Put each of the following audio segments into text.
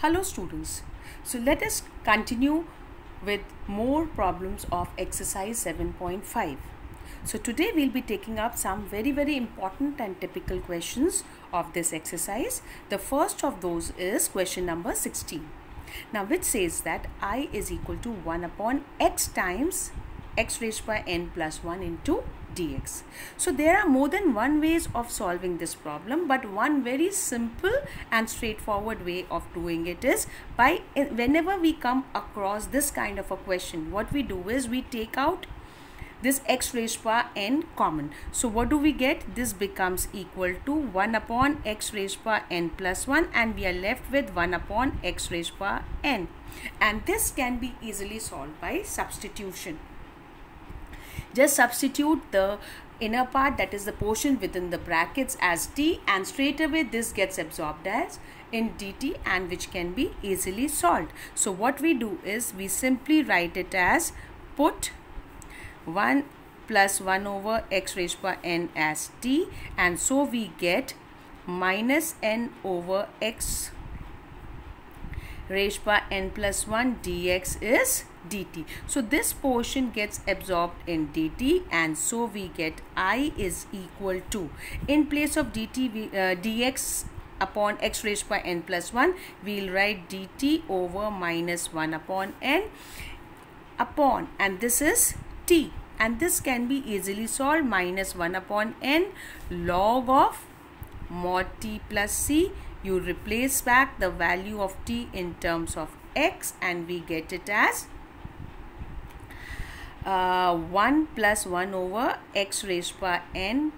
Hello students, so let us continue with more problems of exercise 7.5. So today we'll be taking up some very important and typical questions of this exercise. The first of those is question number 16. Now which says that I is equal to 1 upon x times x raised by n plus 1 into dx. So there are more than one ways of solving this problem, but one very simple and straightforward way of doing it is by whenever we come across this kind of a question, what we do is we take out this x raised by n common. So what do we get? This becomes equal to 1 upon x raised by n plus 1, and we are left with 1 upon x raised by n, and this can be easily solved by substitution. Just substitute the inner part, that is the portion within the brackets, as t, and straight away this gets absorbed as in dt, and which can be easily solved. So what we do is we simply write it as put 1 plus 1 over x raised by n as t, and so we get minus n over x raised by n plus 1 dx is dt. So this portion gets absorbed in dt, and so we get I is equal to, in place of dt dx upon x raised by n plus 1, we'll write dt over minus 1 upon n upon, and this is t, and this can be easily solved, minus 1 upon n log of mod t plus c. You replace back the value of t in terms of x, and we get it as 1 plus 1 over x raised by n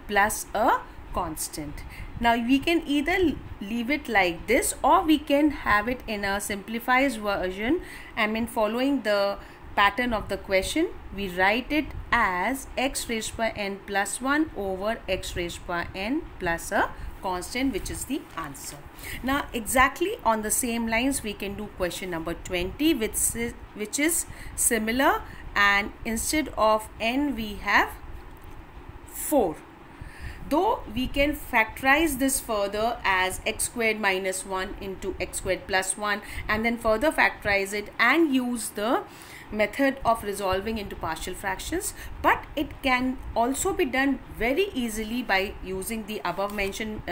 plus a constant. Now we can either leave it like this, or we can have it in a simplified version. I mean, following the pattern of the question, we write it as x raised by n plus 1 over x raised by n plus a constant, which is the answer. Now exactly on the same lines we can do question number 20, which is similar, and instead of n we have 4. Though we can factorize this further as x squared minus 1 into x squared plus 1, and then further factorize it and use the method of resolving into partial fractions, but it can also be done very easily by using the above mentioned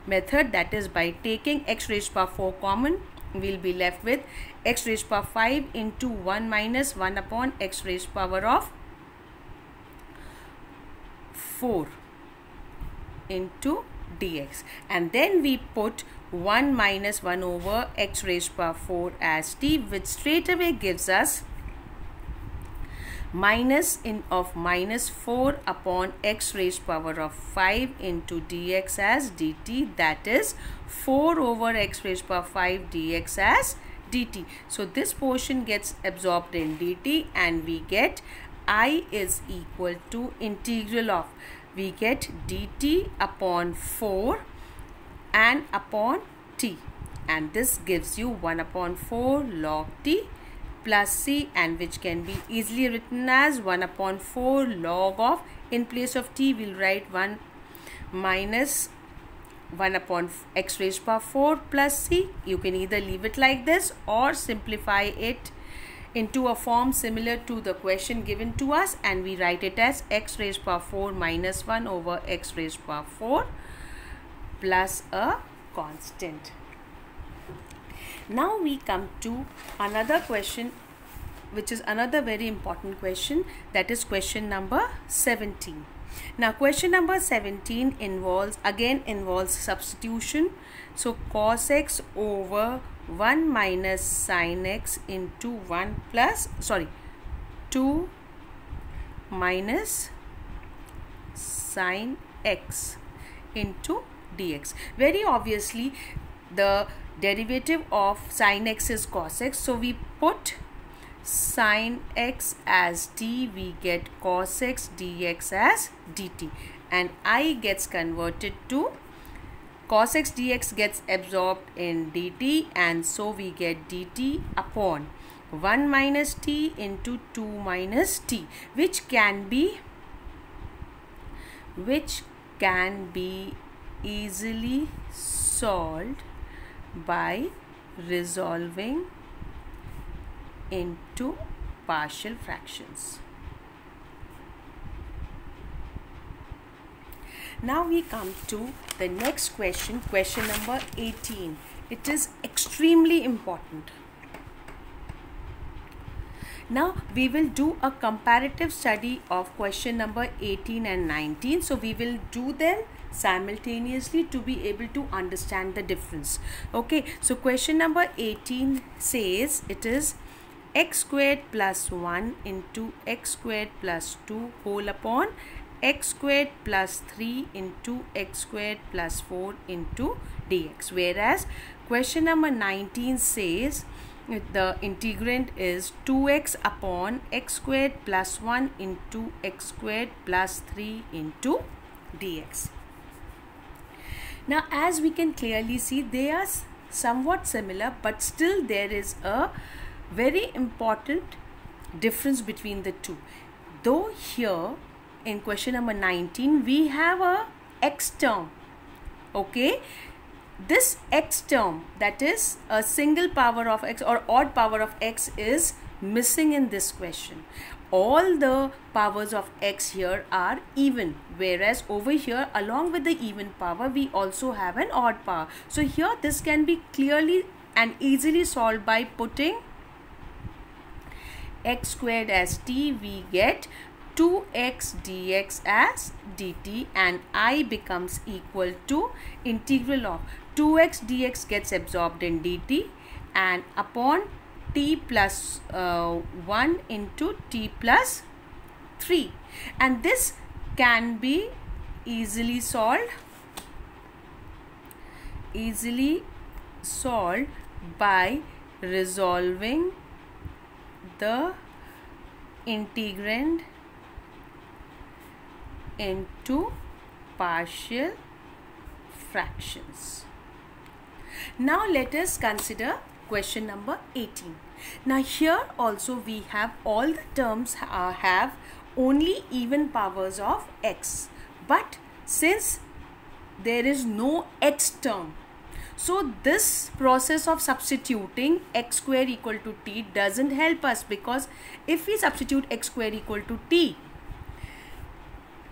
method, that is by taking x raised by 4 common. We'll be left with x raised by 5 into 1 minus 1 upon x raised power of 4 into dx, and then we put 1 minus 1 over x raised by 4 as t, which straight away gives us minus of minus 4 upon x raised power of 5 into dx as dt, that is 4 over x raised power 5 dx as dt. So this portion gets absorbed in dt, and we get I is equal to integral of, we get dt upon 4 and upon t, and this gives you 1 upon 4 log t plus c, and which can be easily written as 1 upon 4 log of, in place of t we'll write 1 minus 1 upon x raised by 4 plus c. You can either leave it like this or simplify it into a form similar to the question given to us, and we write it as x raised by 4 minus 1 over x raised by 4 plus a constant. Now we come to another question, which is another very important question, that is question number 17. Now question number 17 involves substitution. So cos x over 1 minus sin x into 2 minus sin x into dx. Very obviously the derivative of sin x is cos x, so we put sin x as t, we get cos x dx as dt, and I gets converted to cos x dx gets absorbed in dt, and so we get dt upon 1 minus t into 2 minus t, which can be can be easily solved by resolving into partial fractions. Now we come to the next question, question number 18. It is extremely important. Now we will do a comparative study of question number 18 and 19. So we will do them simultaneously to be able to understand the difference. Okay, so question number 18 says it is x squared plus 1 into x squared plus 2 whole upon x squared plus 3 into x squared plus 4 into dx. Whereas question number 19 says the integrand is 2x upon x squared plus 1 into x squared plus 3 into dx. Now as we can clearly see, they are somewhat similar, but still there is a very important difference between the two. Though here in question number 19 we have a x term, okay, this x term, that is a single power of x or odd power of x, is missing in this question. All the powers of x here are even, whereas over here along with the even power we also have an odd power. So here this can be clearly and easily solved by putting x squared as t. We get 2x dx as dt, and I becomes equal to integral of 2x dx gets absorbed in dt and upon t plus 1 into t plus 3, and this can be easily solved by resolving the integrand into partial fractions. Now let us consider question number 18. Now here also we have all the terms have only even powers of x, but since there is no x term, so this process of substituting x square equal to t doesn't help us, because if we substitute x square equal to t,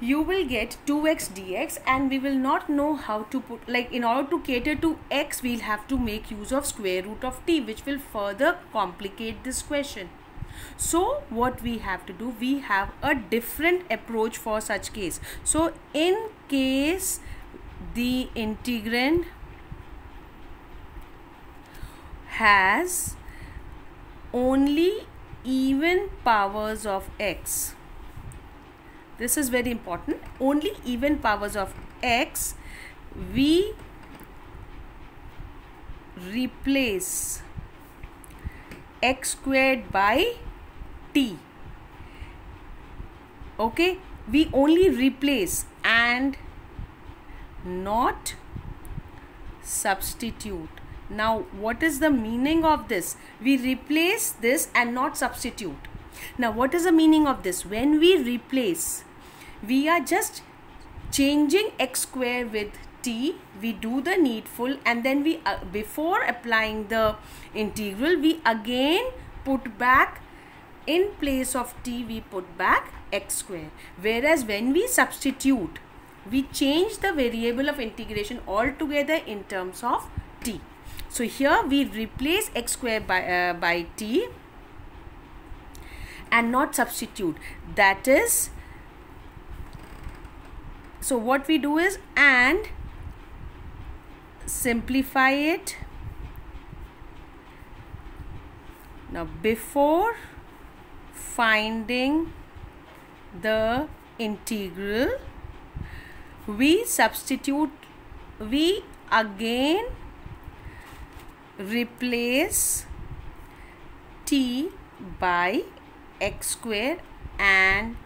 you will get 2x dx, and we will not know how to put, like, in order to cater to x we'll have to make use of square root of t, which will further complicate this question. So what we have to do, we have a different approach for such case. So in case the integrand has only even powers of x, this is very important, only even powers of x, we replace x squared by t. Okay, we only replace and not substitute. Now what is the meaning of this? We replace this and not substitute. Now what is the meaning of this? When we replace, we are just changing x square with t, we do the needful, and then we before applying the integral we again put back, in place of t we put back x square. Whereas when we substitute, we change the variable of integration altogether in terms of t. So here we replace x square by t and not substitute. That is, so what we do is and simplify it. Now before finding the integral, we substitute, we again replace t by x square and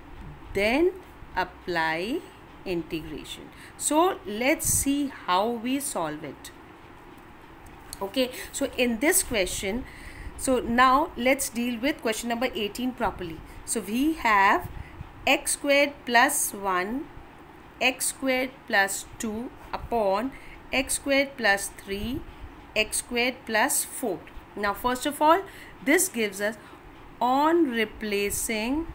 then apply integration. So let's see how we solve it. Okay, so in this question, so now let's deal with question number 18 properly. So we have x squared plus 1 x squared plus 2 upon x squared plus 3 x squared plus 4. Now first of all, this gives us, on replacing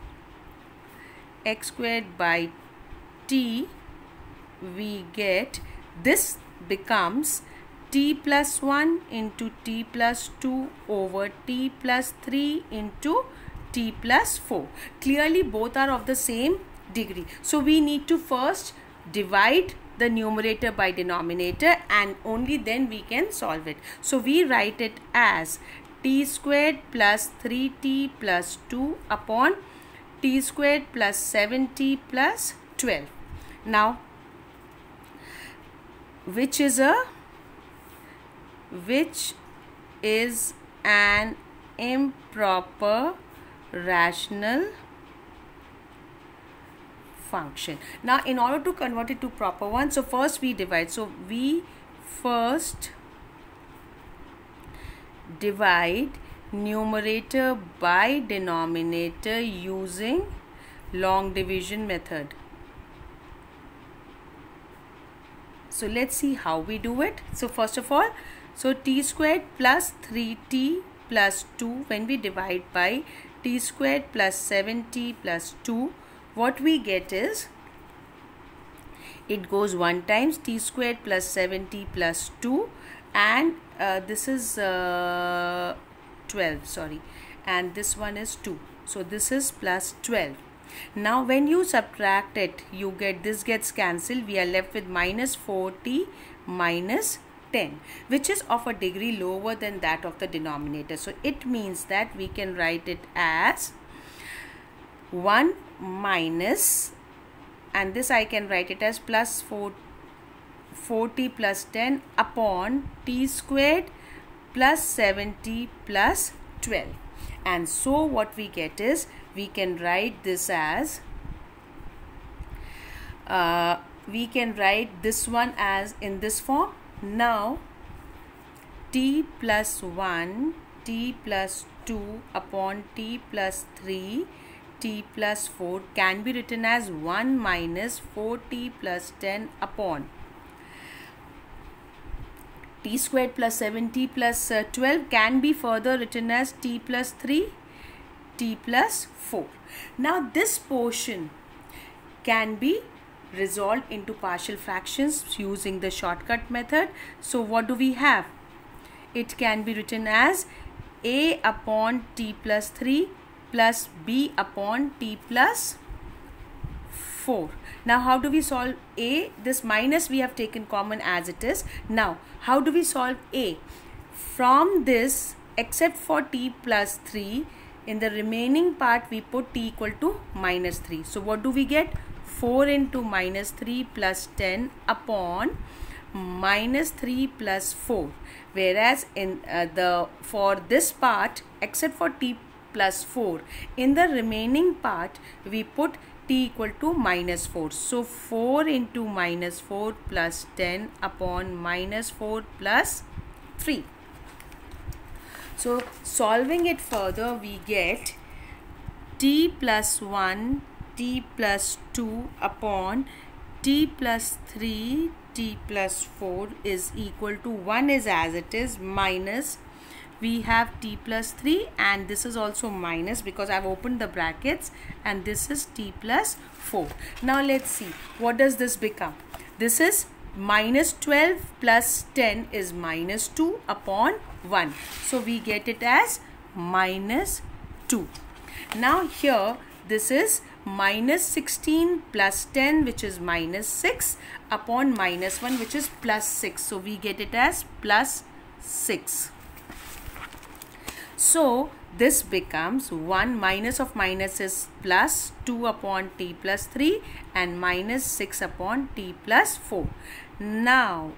x squared by t, we get, this becomes t plus 1 into t plus 2 over t plus 3 into t plus 4. Clearly both are of the same degree. So we need to first divide the numerator by denominator and only then we can solve it. So we write it as t squared plus 3t plus 2 upon t squared plus 7t plus 12. Now which is an improper rational function. Now in order to convert it to proper one, so first we divide. So we first divide numerator by denominator using long division method. So let's see how we do it. So first of all, so t squared plus 3t plus 2, when we divide by t squared plus 7t plus 2, what we get is, it goes 1 times t squared plus 7t plus 2, and this is 12, sorry, and this one is 2. So this is plus 12. Now when you subtract it, you get, this gets cancelled. We are left with minus 4t minus 10, which is of a degree lower than that of the denominator. So it means that we can write it as 1 minus, and this I can write it as plus 4t plus 10 upon t squared plus 7t plus 12. And so what we get is, we can write this as, we can write this one as in this form. Now t plus 1 t plus 2 upon t plus 3 t plus 4 can be written as 1 minus 4t plus 10 upon t squared plus 7t plus 12 can be further written as t plus 3 t plus 4. Now this portion can be resolved into partial fractions using the shortcut method. So what do we have? It can be written as a upon t plus 3 plus b upon t plus 4. Now how do we solve a? This minus we have taken common as it is. Now how do we solve a? From this, except for t plus 3, in the remaining part we put t equal to minus 3. So what do we get? 4 into minus 3 plus 10 upon minus 3 plus 4. Whereas in for this part, except for t plus 4, in the remaining part we put t equal to minus 4. So 4 into minus 4 plus 10 upon minus 4 plus 3. So solving it further, we get t plus 1 t plus 2 upon t plus 3 t plus 4 is equal to 1 is as it is, minus, we have t plus 3, and this is also minus because I have opened the brackets, and this is t plus 4. Now let's see, what does this become? This is minus 12 plus 10 is minus 2 upon 1. So we get it as minus 2. Now here this is minus 16 plus 10, which is minus 6, upon minus 1, which is plus 6. So we get it as plus 6. So this becomes 1 minus of minus is plus 2 upon t plus 3 and minus 6 upon t plus 4. Now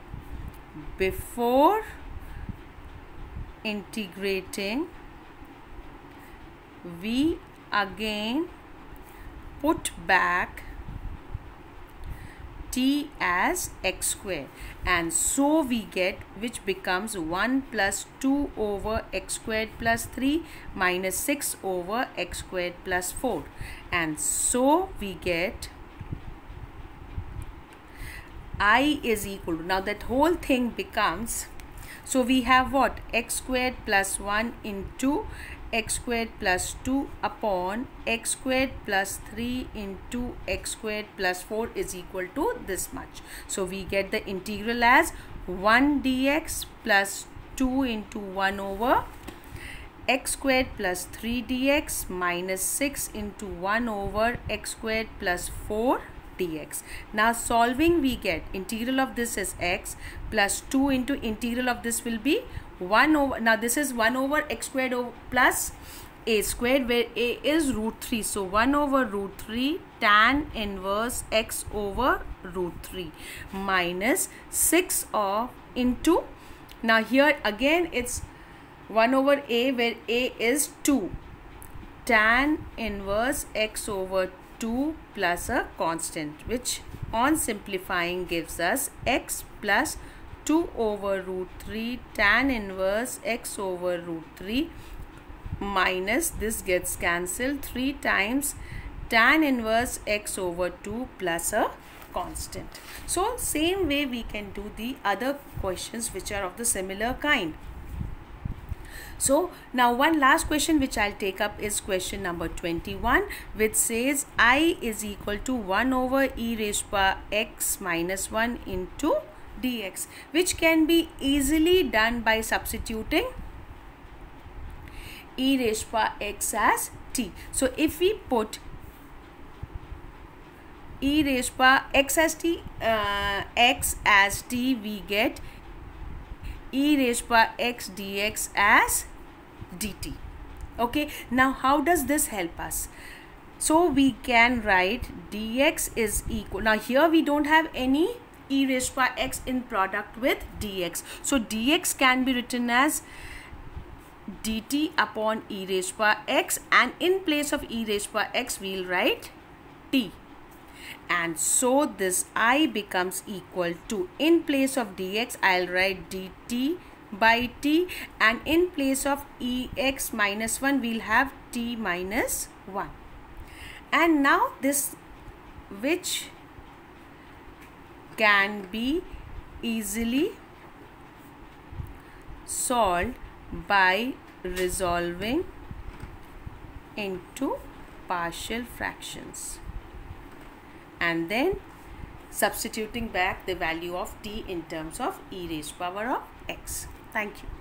before integrating, we again put back t as x square, and so we get, which becomes 1 plus 2 over x squared plus 3 minus 6 over x squared plus 4, and so we get I is equal to, now that whole thing becomes, so we have what, x squared plus 1 into x squared plus 2 upon x squared plus 3 into x squared plus 4 is equal to this much. So we get the integral as 1 dx plus 2 into 1 over x squared plus 3 dx minus 6 into 1 over x squared plus 4 dx. Now solving, we get integral of this is x plus 2 into integral of this will be 1 over, now this is 1 over x squared over plus a squared, where a is root 3. So 1 over root 3 tan inverse x over root 3 minus 6 of into, now here again it's 1 over a, where a is 2, tan inverse x over 2 plus a constant, which on simplifying gives us x plus 2 over root 3 tan inverse x over root 3 minus this gets cancelled, 3 times tan inverse x over 2 plus a constant. So same way we can do the other questions which are of the similar kind. So now one last question which I'll take up is question number 21, which says I is equal to 1 over e raised to power x minus 1 into dx, which can be easily done by substituting e raised to power x as t. So if we put e raised to power x as t, we get e raised to power x dx as dt. Okay, now how does this help us? So we can write dx is equal, now here we don't have any e raised to power x in product with dx, so dx can be written as dt upon e raised to power x, and in place of e raised to power x we'll write t, and so this I becomes equal to, in place of dx I'll write dt by t, and in place of ex minus 1 we'll have t minus 1. And now this, which can be easily solved by resolving into partial fractions and then substituting back the value of t in terms of e raised to power of x. Thank you.